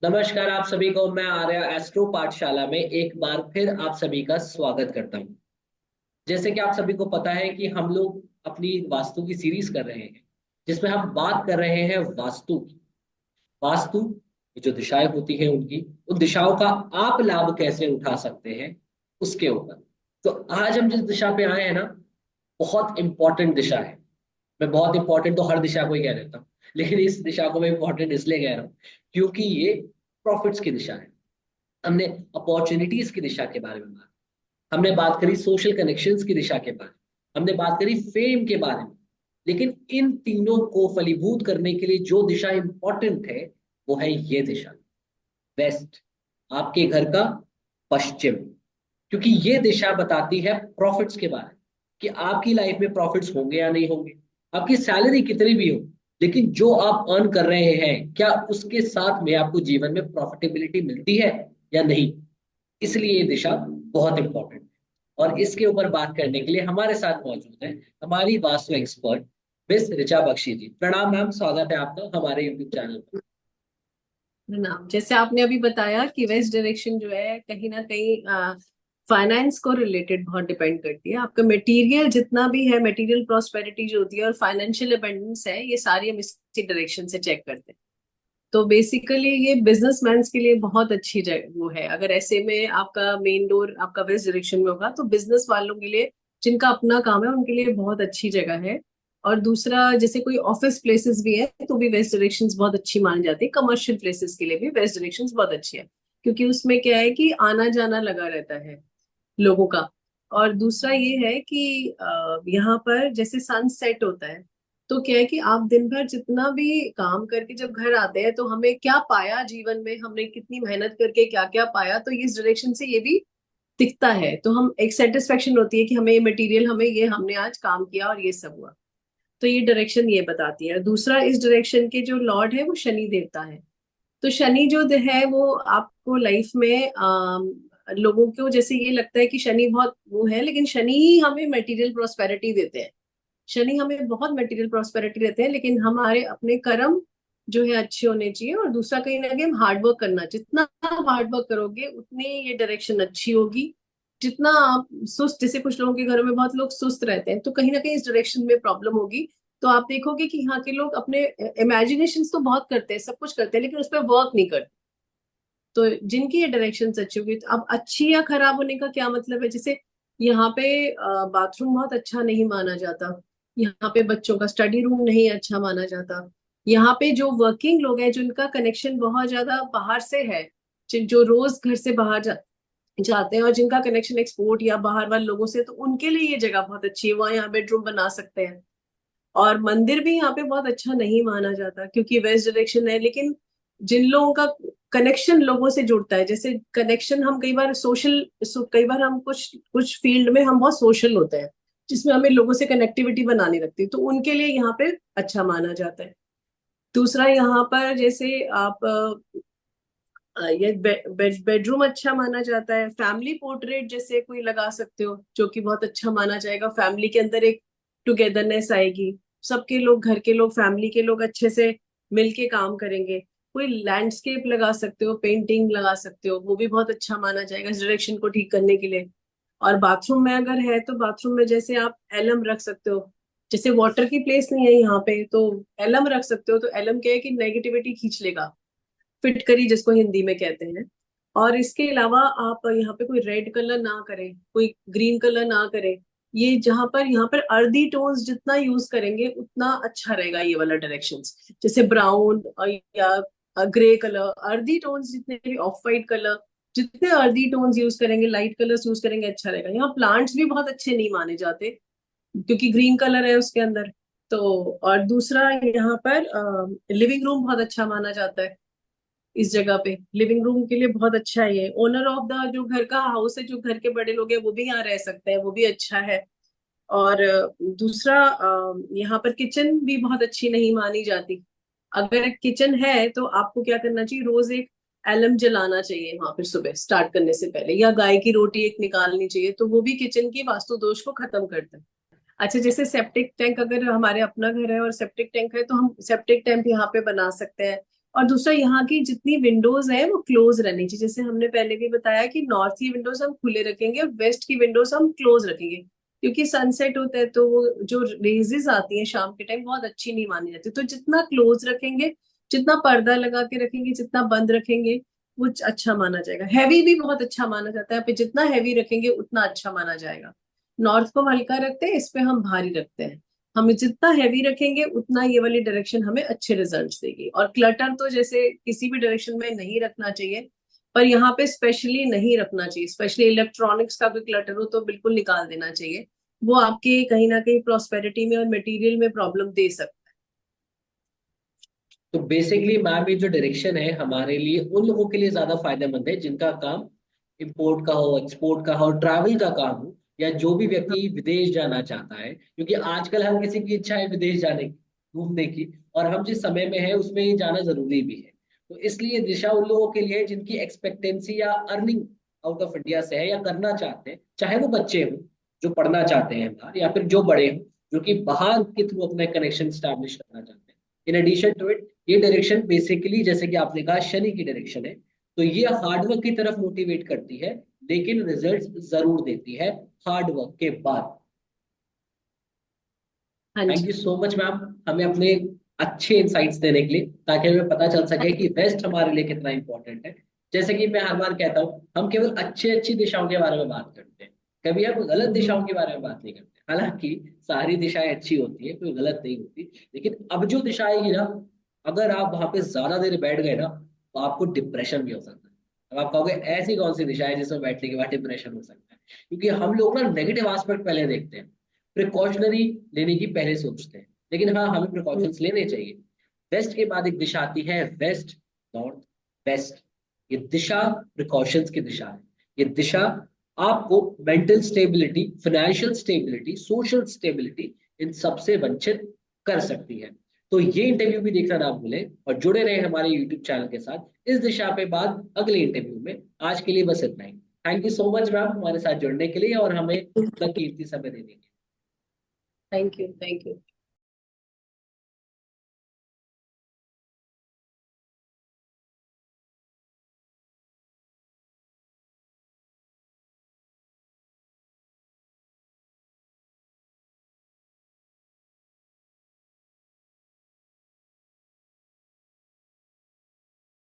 नमस्कार आप सभी को। मैं आर्य एस्ट्रो पाठशाला में एक बार फिर आप सभी का स्वागत करता हूं। जैसे कि आप सभी को पता है कि हम लोग अपनी वास्तु की सीरीज कर रहे हैं, जिसमें हम बात कर रहे हैं वास्तु की। वास्तु की जो दिशाएं होती हैं उनकी उन दिशाओं का आप लाभ कैसे उठा सकते हैं उसके ऊपर। तो आज हम जिस दिशा पे आए हैं ना, बहुत इंपॉर्टेंट दिशा है। मैं बहुत इंपॉर्टेंट तो हर दिशा को ही कह देता हूँ, लेकिन इस दिशा को मैं इंपॉर्टेंट इसलिए कह रहा हूँ क्योंकि ये प्रॉफिट्स की दिशा है। हमने अपॉर्चुनिटीज की दिशा के बारे में बात, हमने बात करी सोशल कनेक्शंस की दिशा के बारे में, हमने बात करी फेम के बारे में। लेकिन इन तीनों को फलीभूत करने के लिए जो दिशा इंपॉर्टेंट है वो है ये दिशा, वेस्ट, आपके घर का पश्चिम। क्योंकि ये दिशा बताती है प्रॉफिट्स के बारे में, कि आपकी लाइफ में प्रॉफिट्स होंगे या नहीं होंगे। आपकी सैलरी कितनी भी हो, लेकिन जो आप अर्न कर रहे हैं क्या उसके साथ में आपको जीवन में प्रॉफिटेबिलिटी मिलती है या नहीं। इसलिए ये दिशा बहुत इंपॉर्टेंट है। और इसके ऊपर बात करने के लिए हमारे साथ मौजूद है हमारी वास्तु एक्सपर्ट मिस ऋचा बख्शी जी। प्रणाम मैम, स्वागत है आपका हमारे यूट्यूब चैनल पर। नाम जैसे आपने अभी बताया कि वेस्ट डायरेक्शन जो है कहीं ना कहीं फाइनेंस को रिलेटेड बहुत डिपेंड करती है। आपका मटेरियल जितना भी है, मटेरियल प्रॉस्पेरिटी जो होती है और फाइनेंशियल अबंडेंस है, ये सारी हम इसी डायरेक्शन से चेक करते हैं। तो बेसिकली ये बिजनेसमैन के लिए बहुत अच्छी जगह वो है। अगर ऐसे में आपका मेन डोर आपका वेस्ट डायरेक्शन में होगा तो बिजनेस वालों के लिए, जिनका अपना काम है, उनके लिए बहुत अच्छी जगह है। और दूसरा, जैसे कोई ऑफिस प्लेसेस भी है तो भी वेस्ट डायरेक्शंस बहुत अच्छी मानी जाती है। कमर्शियल प्लेसेस के लिए भी वेस्ट डायरेक्शंस बहुत अच्छी है, क्योंकि उसमें क्या है कि आना जाना लगा रहता है लोगों का। और दूसरा ये है कि यहाँ पर जैसे सन सेट होता है, तो क्या है कि आप दिन भर जितना भी काम करके जब घर आते हैं तो हमें क्या पाया जीवन में, हमने कितनी मेहनत करके क्या क्या पाया, तो इस डायरेक्शन से ये भी दिखता है। तो हम एक सेटिस्फेक्शन होती है कि हमें ये मटेरियल, हमें ये, हमने आज काम किया और ये सब हुआ। तो ये डायरेक्शन ये बताती है। दूसरा, इस डायरेक्शन के जो लॉर्ड है वो शनि देवता है। तो शनि जो है वो आपको लाइफ में लोगों को जैसे ये लगता है कि शनि बहुत वो है, लेकिन शनि ही हमें मटेरियल प्रोस्पेरिटी देते हैं। शनि हमें बहुत मटेरियल प्रोस्पेरिटी देते हैं, लेकिन हमारे अपने कर्म जो है अच्छे होने चाहिए। और दूसरा, कहीं ना कहीं हम हार्डवर्क करना, जितना आप हार्डवर्क करोगे उतनी ये डायरेक्शन अच्छी होगी। जितना आप सुस्त, जैसे कुछ लोगों के घरों में बहुत लोग सुस्त रहते हैं, तो कहीं ना कहीं इस डायरेक्शन में प्रॉब्लम होगी। तो आप देखोगे कि यहाँ के लोग अपने इमेजिनेशन तो बहुत करते हैं, सब कुछ करते हैं, लेकिन उस पर वर्क नहीं करते। तो जिनकी ये डायरेक्शन अच्छी होगी, तो अब अच्छी या खराब होने का क्या मतलब है। जैसे यहाँ पे बाथरूम बहुत अच्छा नहीं माना जाता, यहाँ पे बच्चों का स्टडी रूम नहीं अच्छा माना जाता, यहाँ पे जो वर्किंग लोग हैं जिनका कनेक्शन बहुत ज्यादा बाहर से है, जो रोज घर से बाहर जाते हैं और जिनका कनेक्शन एक्सपोर्ट या बाहर वाले लोगों से, तो उनके लिए ये जगह बहुत अच्छी है, वहाँ यहाँ बेडरूम बना सकते हैं। और मंदिर भी यहाँ पे बहुत अच्छा नहीं माना जाता, क्योंकि वेस्ट डायरेक्शन है। लेकिन जिन लोगों का कनेक्शन लोगों से जुड़ता है, जैसे कनेक्शन, हम कई बार सोशल, कई बार हम कुछ कुछ फील्ड में हम बहुत सोशल होते हैं, जिसमें हमें लोगों से कनेक्टिविटी बनानी लगती है, तो उनके लिए यहाँ पे अच्छा माना जाता है। दूसरा, यहाँ पर जैसे आप ये बेडरूम अच्छा माना जाता है। फैमिली पोर्ट्रेट जैसे कोई लगा सकते हो, जो कि बहुत अच्छा माना जाएगा। फैमिली के अंदर एक टुगेदरनेस आएगी, सबके लोग, घर के लोग, फैमिली के लोग अच्छे से मिलके काम करेंगे। कोई लैंडस्केप लगा सकते हो, पेंटिंग लगा सकते हो, वो भी बहुत अच्छा माना जाएगा इस डायरेक्शन को ठीक करने के लिए। और बाथरूम में अगर है तो बाथरूम में जैसे आप एलम रख सकते हो। जैसे वाटर की प्लेस नहीं है यहाँ पे, तो एलम रख सकते हो। तो एलम क्या है कि नेगेटिविटी खींच लेगा, फिटकरी जिसको हिंदी में कहते हैं। और इसके अलावा आप यहाँ पे कोई रेड कलर ना करें, कोई ग्रीन कलर ना करें। ये जहां पर, यहाँ पर अर्दी टोन्स जितना यूज करेंगे उतना अच्छा रहेगा ये वाला डायरेक्शंस। जैसे ब्राउन या ग्रे कलर, अर्दी टोन्स जितने भी, ऑफ वाइट कलर, जितने अर्दी टोन्स यूज करेंगे, लाइट कलर्स यूज करेंगे, अच्छा रहेगा। यहाँ प्लांट्स भी बहुत अच्छे नहीं माने जाते, क्योंकि ग्रीन कलर है उसके अंदर। तो और दूसरा, यहाँ पर लिविंग रूम बहुत अच्छा माना जाता है। इस जगह पे लिविंग रूम के लिए बहुत अच्छा है। ये ओनर ऑफ द जो घर का हाउस है, जो घर के बड़े लोग हैं, वो भी यहाँ रह सकते हैं, वो भी अच्छा है। और दूसरा, यहाँ पर किचन भी बहुत अच्छी नहीं मानी जाती। अगर किचन है तो आपको क्या करना चाहिए, रोज एक एलम जलाना चाहिए वहां पर सुबह स्टार्ट करने से पहले, या गाय की रोटी एक निकालनी चाहिए, तो वो भी किचन की वास्तु दोष को खत्म करता है। अच्छा, जैसे सेप्टिक टैंक, अगर हमारे अपना घर है और सेप्टिक टैंक है, तो हम सेप्टिक टैंक यहाँ पे बना सकते हैं। और दूसरा यहाँ की जितनी विंडोज है वो क्लोज रहनी चाहिए। जैसे हमने पहले भी बताया कि नॉर्थ की विंडोज हम खुले रखेंगे, वेस्ट की विंडोज हम क्लोज रखेंगे, क्योंकि सनसेट होता है तो वो जो रेजेस आती हैं शाम के टाइम बहुत अच्छी नहीं मानी जाती। तो जितना क्लोज रखेंगे, जितना पर्दा लगा के रखेंगे, जितना बंद रखेंगे, वो अच्छा माना जाएगा। हैवी भी बहुत अच्छा माना जाता है, पे जितना हैवी रखेंगे उतना अच्छा माना जाएगा। नॉर्थ को हम हल्का रखते हैं, इस पे हम भारी रखते हैं। हम जितना हैवी रखेंगे उतना ये वाली डायरेक्शन हमें अच्छे रिजल्ट्स देगी। और क्लटर तो जैसे किसी भी डायरेक्शन में नहीं रखना चाहिए, पर यहाँ पे स्पेशली नहीं रखना चाहिए। स्पेशली इलेक्ट्रॉनिक्स का कोई क्लटर हो तो बिल्कुल निकाल देना चाहिए। वो आपके कहीं ना कहीं प्रोस्पेरिटी में और मटेरियल में प्रॉब्लम दे सकता तो बेसिकली मैम ये जो डायरेक्शन है हमारे लिए उन लोगों के लिए ज्यादा फायदेमंद है जिनका काम इंपोर्ट का हो, एक्सपोर्ट का हो, ट्रैवल का काम हो, या जो भी है। व्यक्ति विदेश जाना चाहता है, क्योंकि आजकल हर किसी की इच्छा है विदेश जाने की, घूमने की, और हम जिस समय में है उसमें ये जाना जरूरी भी है। तो इसलिए दिशा उन लोगों के लिए है जिनकी एक्सपेक्टेंसी या अर्निंग आउट ऑफ इंडिया से है या करना चाहते हैं, चाहे वो बच्चे हों जो पढ़ना चाहते हैं बाहर, या फिर जो बड़े हों जो कि बाहर के थ्रू अपना कनेक्शन स्टैब्लिश करना चाहते हैं। इन एडिशन टू इट, ये डायरेक्शन बेसिकली जैसे कि आपने कहा शनि की डायरेक्शन है, तो ये हार्डवर्क की तरफ मोटिवेट करती है, लेकिन रिजल्ट्स जरूर देती है हार्डवर्क के बाद। हाँ thank ji. You so much ma'am, हमें अपने अच्छे इंसाइट्स देने के लिए, ताकि हमें पता चल सके कि वेस्ट हमारे लिए कितना इंपॉर्टेंट है। जैसे कि मैं हर बार कहता हूँ, हम केवल अच्छी अच्छी दिशाओं के बारे में बात करते हैं, कभी हम गलत हम्म। दिशाओं के बारे में बात नहीं करते। हालांकि सारी दिशाएं अच्छी होती है, कोई गलत नहीं होती, लेकिन अब जो दिशा आएगी ना, अगर आप वहां पे ज्यादा देर बैठ गए ना, तो आपको डिप्रेशन भी हो सकता है। अब आप कहोगे ऐसी कौन सी दिशा है जिसमें बैठने के बाद डिप्रेशन हो सकता है, क्योंकि हम लोग ना नेगेटिव एस्पेक्ट पहले देखते हैं, प्रिकॉशनरी लेने की पहले सोचते हैं। लेकिन हाँ, हमें प्रिकॉशंस लेने चाहिए। वेस्ट के बाद एक दिशा आती है वेस्ट, नॉर्थ, वेस्ट। ये दिशा प्रिकॉशंस की दिशा है। ये दिशा आपको mental stability, financial stability, social stability, इन सबसे वंचित कर सकती है। तो ये इंटरव्यू भी देखना ना भूलें, और जुड़े रहे हमारे यूट्यूब चैनल के साथ इस दिशा पे बाद अगले इंटरव्यू में। आज के लिए बस इतना ही। Thank you so much ma'am हमारे साथ जुड़ने के लिए और हमें अपना कीमती समय देने के लिए। Thank you, thank you.